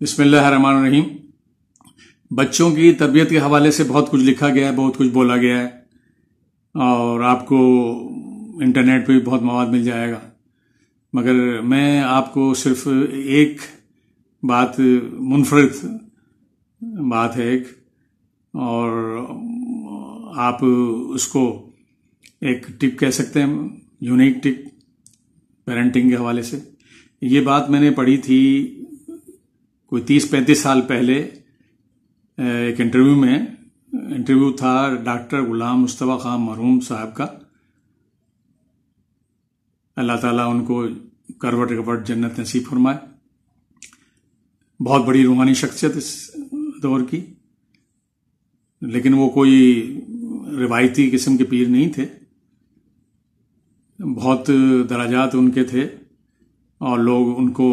بسم اللہ الرحمن الرحیم۔ بچوں کی تربیت کے حوالے سے بہت کچھ لکھا گیا ہے، بہت کچھ بولا گیا ہے، اور آپ کو انٹرنیٹ پہ بھی بہت مواد مل جائے گا، مگر میں آپ کو صرف ایک بات، منفرد بات ہے ایک، اور آپ اس کو ایک ٹپ کہہ سکتے ہیں، یونیک ٹپ پیرنٹنگ کے حوالے سے۔ یہ بات میں نے پڑھی تھی کوئی 30-35 سال پہلے ایک انٹرویو تھا ڈاکٹر غلام مصطفیٰ خان مرحوم صاحب کا، اللہ تعالیٰ ان کو کروٹ جنت نصیب فرمائے۔ بہت بڑی روحانی شخصیت اس دور کی، لیکن وہ کوئی روایتی قسم کے پیر نہیں تھے، بہت درجات ان کے تھے، اور لوگ ان کو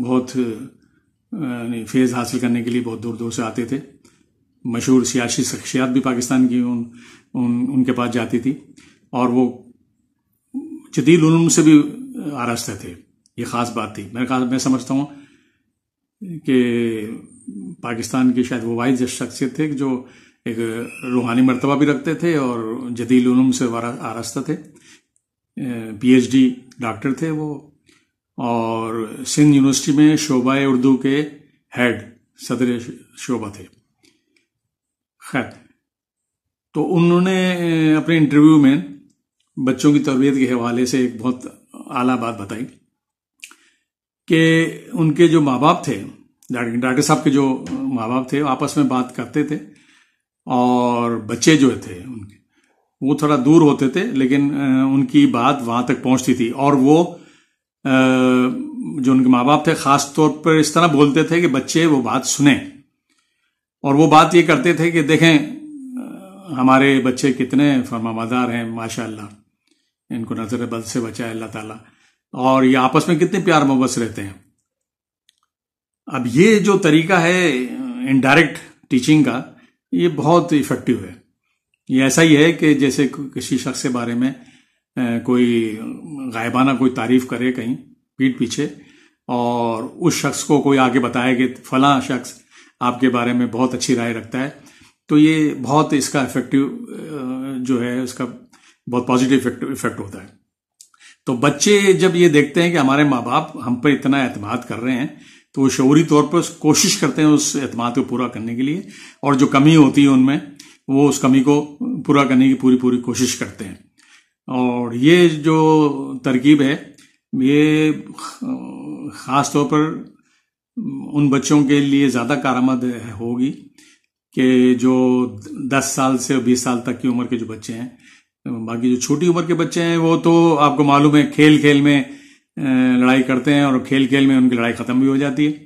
بہت فیض حاصل کرنے کے لیے بہت دور دور سے آتے تھے۔ مشہور سیاسی شخصیات بھی پاکستان کی ان کے پاس جاتی تھی، اور وہ جدید علوم سے بھی آراستہ تھے۔ یہ خاص بات تھی۔ میں سمجھتا ہوں کہ پاکستان کی شاید وہ واحد شخصیت تھے جو ایک روحانی مرتبہ بھی رکھتے تھے اور جدید علوم سے آراستہ تھے۔ PhD ڈاکٹر تھے وہ، اور سندھ یونیورسٹی میں شعبہ اردو کے ہیڈ، صدر شعبہ تھے۔ خیر، تو انہوں نے اپنے انٹرویو میں بچوں کی تربیت کے حوالے سے ایک بہت اعلیٰ بات بتائی کہ ان کے جو ماں باپ تھے، ڈاکٹر صاحب کے جو ماں باپ تھے، آپس میں بات کرتے تھے، اور بچے جو تھے ان کے وہ تھوڑا دور ہوتے تھے، لیکن ان کی بات وہاں تک پہنچتی تھی، اور وہ جو ان کے ماں باپ تھے خاص طور پر اس طرح بولتے تھے کہ بچے وہ بات سنیں، اور وہ بات یہ کرتے تھے کہ دیکھیں ہمارے بچے کتنے فرمانبردار ہیں، ماشاءاللہ، ان کو نظر بد سے بچائے اللہ تعالیٰ، اور یہ آپس میں کتنے پیار محبت سے رہتے ہیں۔ اب یہ جو طریقہ ہے انڈائریکٹ ٹیچنگ کا، یہ بہت ایفیکٹو ہے۔ یہ ایسا ہی ہے کہ جیسے کسی شخص کے بارے میں کوئی غائبانہ کوئی تعریف کرے کہیں پیٹھ پیچھے، اور اس شخص کو کوئی آگے بتائے کہ فلاں شخص آپ کے بارے میں بہت اچھی رائے رکھتا ہے، تو یہ بہت اس کا افیکٹو جو ہے، اس کا بہت پازیٹیو افیکٹ ہوتا ہے۔ تو بچے جب یہ دیکھتے ہیں کہ ہمارے ماں باپ ہم پر اتنا اعتماد کر رہے ہیں، تو وہ شعوری طور پر کوشش کرتے ہیں اس اعتماد کو پورا کرنے کے لیے، اور جو کمی ہوتی ہے ان میں، وہ اس کمی کو پورا کرنے کی پوری کوشش کرتے ہیں۔ اور یہ جو ترکیب ہے، یہ خاص طور پر ان بچوں کے لیے زیادہ کارآمد ہوگی کہ جو 10 سال سے 20 سال تک کی عمر کے جو بچے ہیں۔ باقی جو چھوٹی عمر کے بچے ہیں وہ تو آپ کو معلوم ہے کھیل میں لڑائی کرتے ہیں، اور کھیل میں ان کی لڑائی ختم بھی ہو جاتی ہے،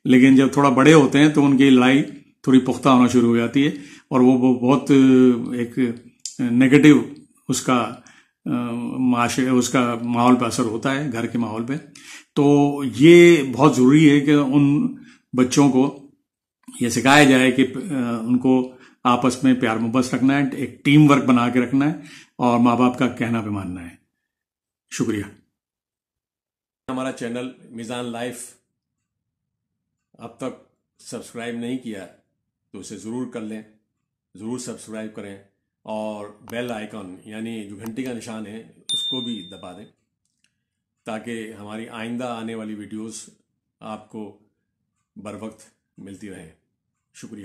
لیکن جب تھوڑا بڑے ہوتے ہیں تو ان کی لڑائی تھوڑی پختہ ہونا شروع ہو جاتی ہے، اور وہ بہت ایک نیگیٹو اس کا ماحول پہ اثر ہوتا ہے، گھر کے ماحول پہ۔ تو یہ بہت ضروری ہے کہ ان بچوں کو یہ سکھایا جائے کہ ان کو آپس میں پیار محبت رکھنا ہے، ایک ٹیم ورک بنا کے رکھنا ہے، اور ماں باپ کا کہنا بھی ماننا ہے۔ شکریہ۔ ہمارا چینل میزان لائف اب تک سبسکرائب نہیں کیا تو اسے ضرور کر لیں، ضرور سبسکرائب کریں، اور بیل آئیکن یعنی جو گھنٹی کا نشان ہے اس کو بھی دبا دیں، تاکہ ہماری آئندہ آنے والی ویڈیوز آپ کو بر وقت ملتی رہیں۔ شکریہ۔